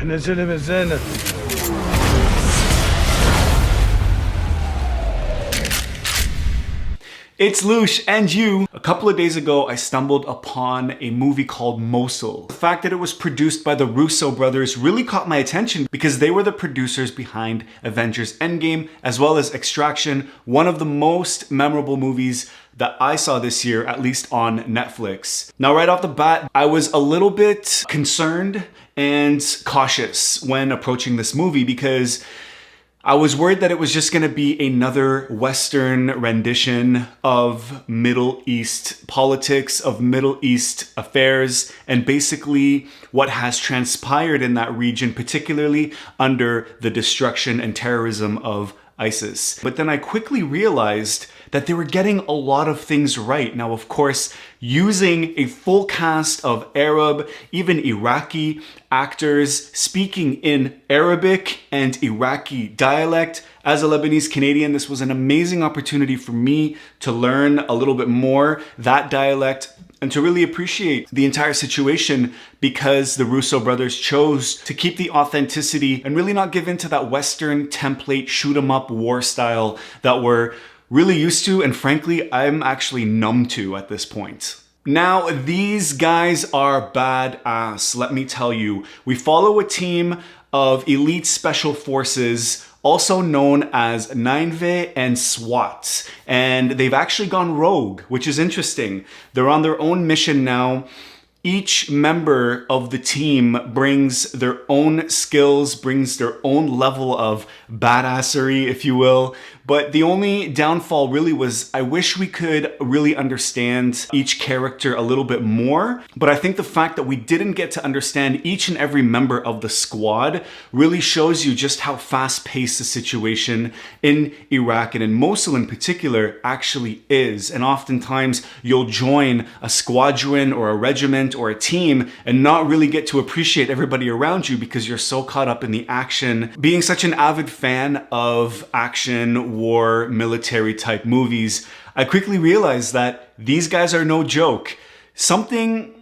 احنا زلم الزينة. It's Loush and you. A couple of days ago, I stumbled upon a movie called Mosul. The fact that it was produced by the Russo brothers really caught my attention because they were the producers behind Avengers Endgame, as well as Extraction, one of the most memorable movies that I saw this year, at least on Netflix. Now, right off the bat, I was a little bit concerned and cautious when approaching this movie because I was worried that it was just going to be another Western rendition of Middle East politics, of Middle East affairs, and basically what has transpired in that region, particularly under the destruction and terrorism of ISIS. But then I quickly realized that they were getting a lot of things right. Now, of course, using a full cast of Arab, even Iraqi actors speaking in Arabic and Iraqi dialect. As a Lebanese Canadian, this was an amazing opportunity for me to learn a little bit more that dialect and to really appreciate the entire situation because the Russo brothers chose to keep the authenticity and really not give in to that Western template shoot 'em up war style that we're really used to and frankly, I'm actually numb to at this point. Now, these guys are badass, let me tell you. We follow a team of elite special forces, also known as Nineveh SWAT. And they've actually gone rogue, which is interesting. They're on their own mission now. Each member of the team brings their own skills, brings their own level of badassery, if you will. But the only downfall really was I wish we could really understand each character a little bit more. But I think the fact that we didn't get to understand each and every member of the squad really shows you just how fast-paced the situation in Iraq and in Mosul in particular actually is. And oftentimes you'll join a squadron or a regiment or a team and not really get to appreciate everybody around you because you're so caught up in the action. Being such an avid fan of action, war, military type movies, I quickly realized that these guys are no joke. Something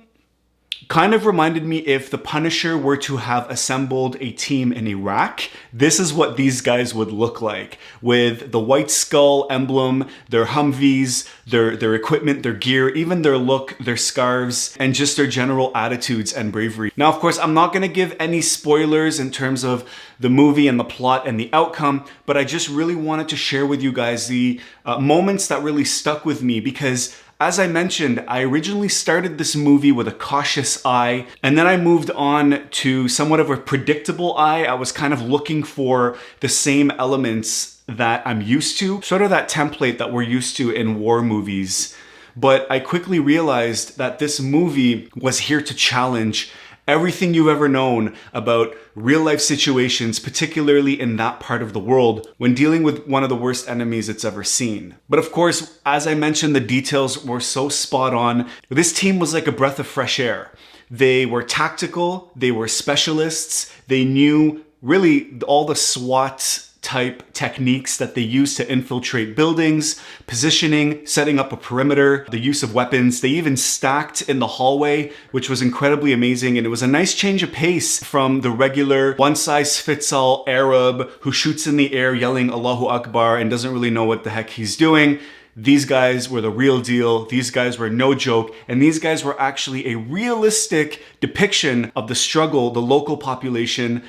kind of reminded me if the Punisher were to have assembled a team in Iraq, this is what these guys would look like. With the white skull emblem, their Humvees, their equipment, their gear, even their look, their scarves, and just their general attitudes and bravery. Now, of course, I'm not going to give any spoilers in terms of the movie and the plot and the outcome, but I just really wanted to share with you guys the moments that really stuck with me because as I mentioned, I originally started this movie with a cautious eye, and then I moved on to somewhat of a predictable eye. I was kind of looking for the same elements that I'm used to, sort of that template that we're used to in war movies. But I quickly realized that this movie was here to challenge everything you've ever known about real life situations, particularly in that part of the world, when dealing with one of the worst enemies it's ever seen. But of course, as I mentioned, the details were so spot on. This team was like a breath of fresh air. They were tactical, they were specialists, they knew really all the SWAT type techniques that they use to infiltrate buildings, positioning, setting up a perimeter, the use of weapons. They even stacked in the hallway, which was incredibly amazing. And it was a nice change of pace from the regular one-size-fits-all Arab who shoots in the air yelling Allahu Akbar and doesn't really know what the heck he's doing. These guys were the real deal. These guys were no joke. And these guys were actually a realistic depiction of the struggle the local population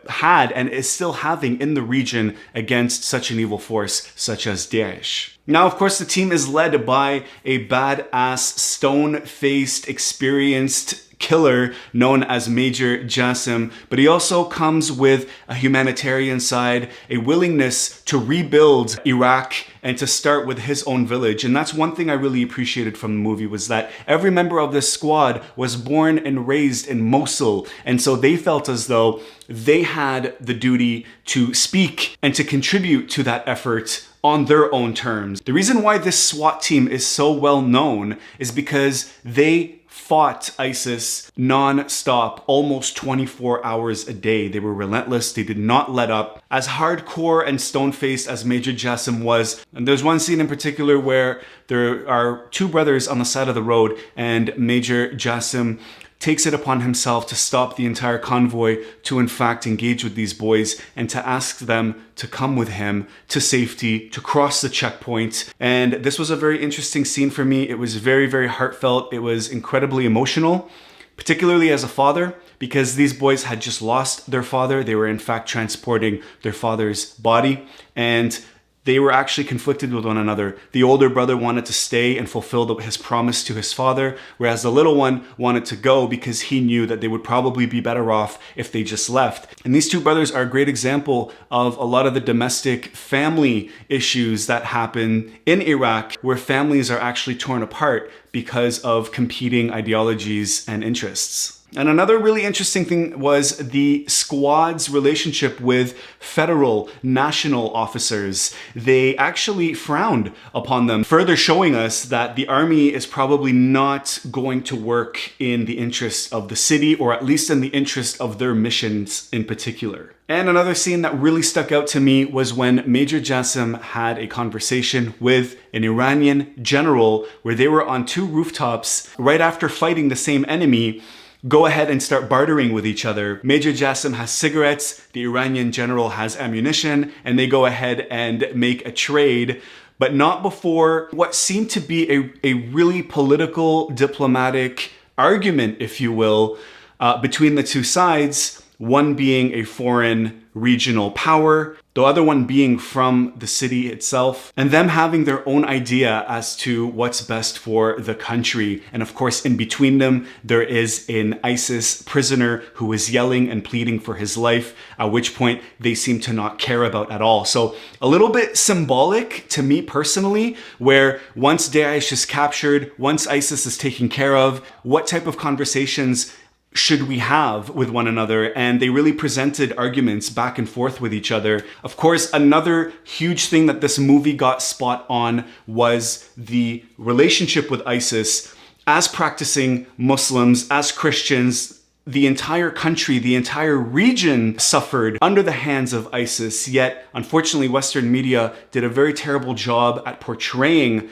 had and is still having in the region against such an evil force such as Daesh. Now, of course, the team is led by a badass, stone-faced, experienced killer known as Major Jassim, but he also comes with a humanitarian side, a willingness to rebuild Iraq and to start with his own village. And that's one thing I really appreciated from the movie was that every member of this squad was born and raised in Mosul. And so they felt as though they had the duty to speak and to contribute to that effort on their own terms. The reason why this SWAT team is so well known is because they fought ISIS non-stop, almost 24 hours a day. They were relentless. They did not let up. As hardcore and stone-faced as Major Jassim was, and there's one scene in particular where there are two brothers on the side of the road and Major Jassim takes it upon himself to stop the entire convoy to in fact engage with these boys and to ask them to come with him to safety, to cross the checkpoint. And this was a very interesting scene for me. It was very, very heartfelt. It was incredibly emotional, particularly as a father, because these boys had just lost their father. They were in fact transporting their father's body, and they were actually conflicted with one another. The older brother wanted to stay and fulfill his promise to his father, whereas the little one wanted to go because he knew that they would probably be better off if they just left. And these two brothers are a great example of a lot of the domestic family issues that happen in Iraq, where families are actually torn apart because of competing ideologies and interests. And another really interesting thing was the squad's relationship with federal national officers. They actually frowned upon them, further showing us that the army is probably not going to work in the interest of the city, or at least in the interest of their missions in particular. And another scene that really stuck out to me was when Major Jassim had a conversation with an Iranian general where they were on two rooftops right after fighting the same enemy. Go ahead and start bartering with each other. Major Jassim has cigarettes, the Iranian general has ammunition, and they go ahead and make a trade, but not before what seemed to be a really political, diplomatic argument, if you will, between the two sides, one being a foreign regional power, the other one being from the city itself, and them having their own idea as to what's best for the country. And of course, in between them, there is an ISIS prisoner who is yelling and pleading for his life, at which point they seem to not care about at all. So a little bit symbolic to me personally, where once Daesh is captured, once ISIS is taken care of, what type of conversations should we have with one another? And they really presented arguments back and forth with each other. Of course, another huge thing that this movie got spot on was the relationship with ISIS. As practicing Muslims, as Christians, the entire country, the entire region suffered under the hands of ISIS, yet unfortunately Western media did a very terrible job at portraying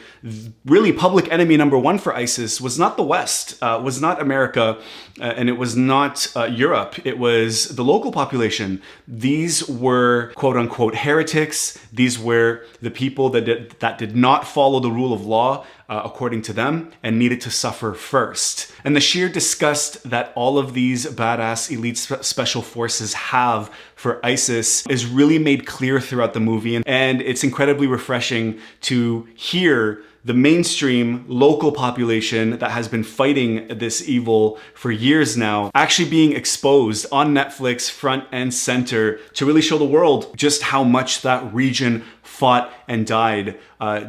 really public enemy number one for ISIS was not the West, was not America, and it was not Europe. It was the local population. These were quote unquote heretics. These were the people that did not follow the rule of law according to them, and needed to suffer first. And the sheer disgust that all of these badass elite special forces have for ISIS is really made clear throughout the movie, and it's incredibly refreshing to hear the mainstream local population that has been fighting this evil for years now actually being exposed on Netflix front and center to really show the world just how much that region fought and died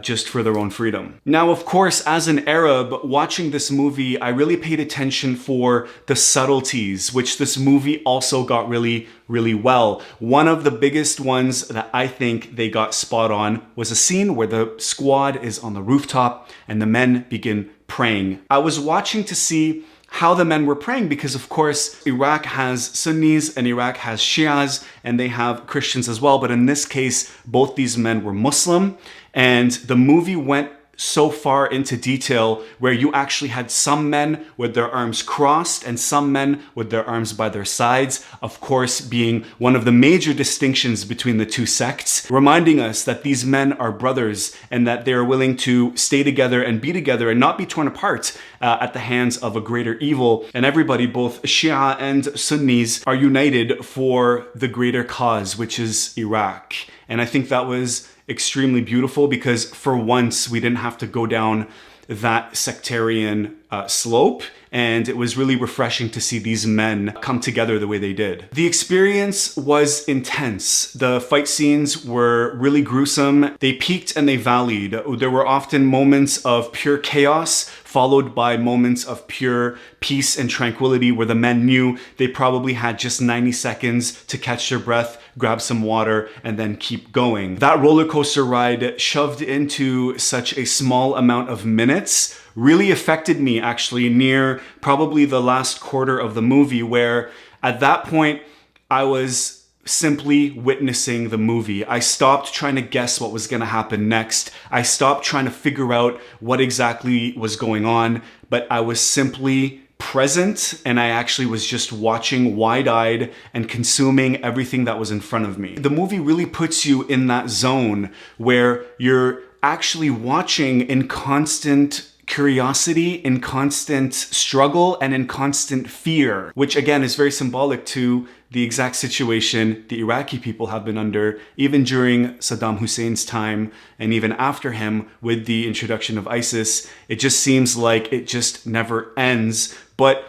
just for their own freedom. Now, of course, as an Arab watching this movie, I really paid attention for the subtleties, which this movie also got really, really well. One of the biggest ones that I think they got spot on was a scene where the squad is on the rooftop and the men begin praying. I was watching to see how the men were praying because, of course, Iraq has Sunnis and Iraq has Shias, and they have Christians as well. But in this case, both these men were Muslim, and the movie went so far into detail where you actually had some men with their arms crossed and some men with their arms by their sides, of course being one of the major distinctions between the two sects, reminding us that these men are brothers and that they are willing to stay together and be together and not be torn apart at the hands of a greater evil. And everybody, both Shia and Sunnis, are united for the greater cause, which is Iraq. And I think that was extremely beautiful because for once we didn't have to go down that sectarian slope, and it was really refreshing to see these men come together the way they did. The experience was intense. The fight scenes were really gruesome. They peaked and they valleyed. There were often moments of pure chaos followed by moments of pure peace and tranquility where the men knew they probably had just 90 seconds to catch their breath, grab some water, and then keep going. That roller coaster ride shoved into such a small amount of minutes really affected me actually near probably the last quarter of the movie, where at that point I was simply witnessing the movie. I stopped trying to guess what was going to happen next. I stopped trying to figure out what exactly was going on, but I was simply present, and I actually was just watching wide-eyed and consuming everything that was in front of me. The movie really puts you in that zone where you're actually watching in constant curiosity, in constant struggle, and in constant fear, which again is very symbolic to the exact situation the Iraqi people have been under, even during Saddam Hussein's time and even after him with the introduction of ISIS. It just seems like it just never ends. But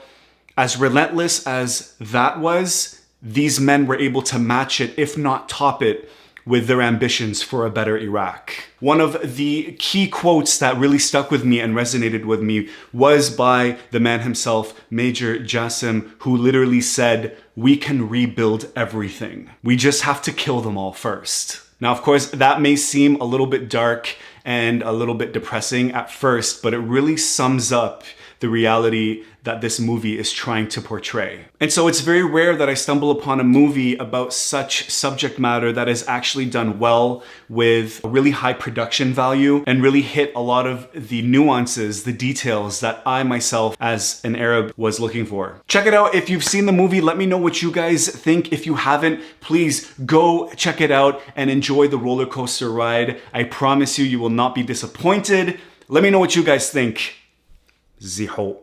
as relentless as that was, these men were able to match it, if not top it, with their ambitions for a better Iraq. One of the key quotes that really stuck with me and resonated with me was by the man himself, Major Jassim, who literally said, "We can rebuild everything. We just have to kill them all first." Now, of course, that may seem a little bit dark and a little bit depressing at first, but it really sums up the reality that this movie is trying to portray. And so it's very rare that I stumble upon a movie about such subject matter that is actually done well with a really high production value and really hit a lot of the nuances, the details that I myself as an Arab was looking for. Check it out if you've seen the movie. Let me know what you guys think. If you haven't, please go check it out and enjoy the roller coaster ride. I promise you, you will not be disappointed. Let me know what you guys think. Zihou.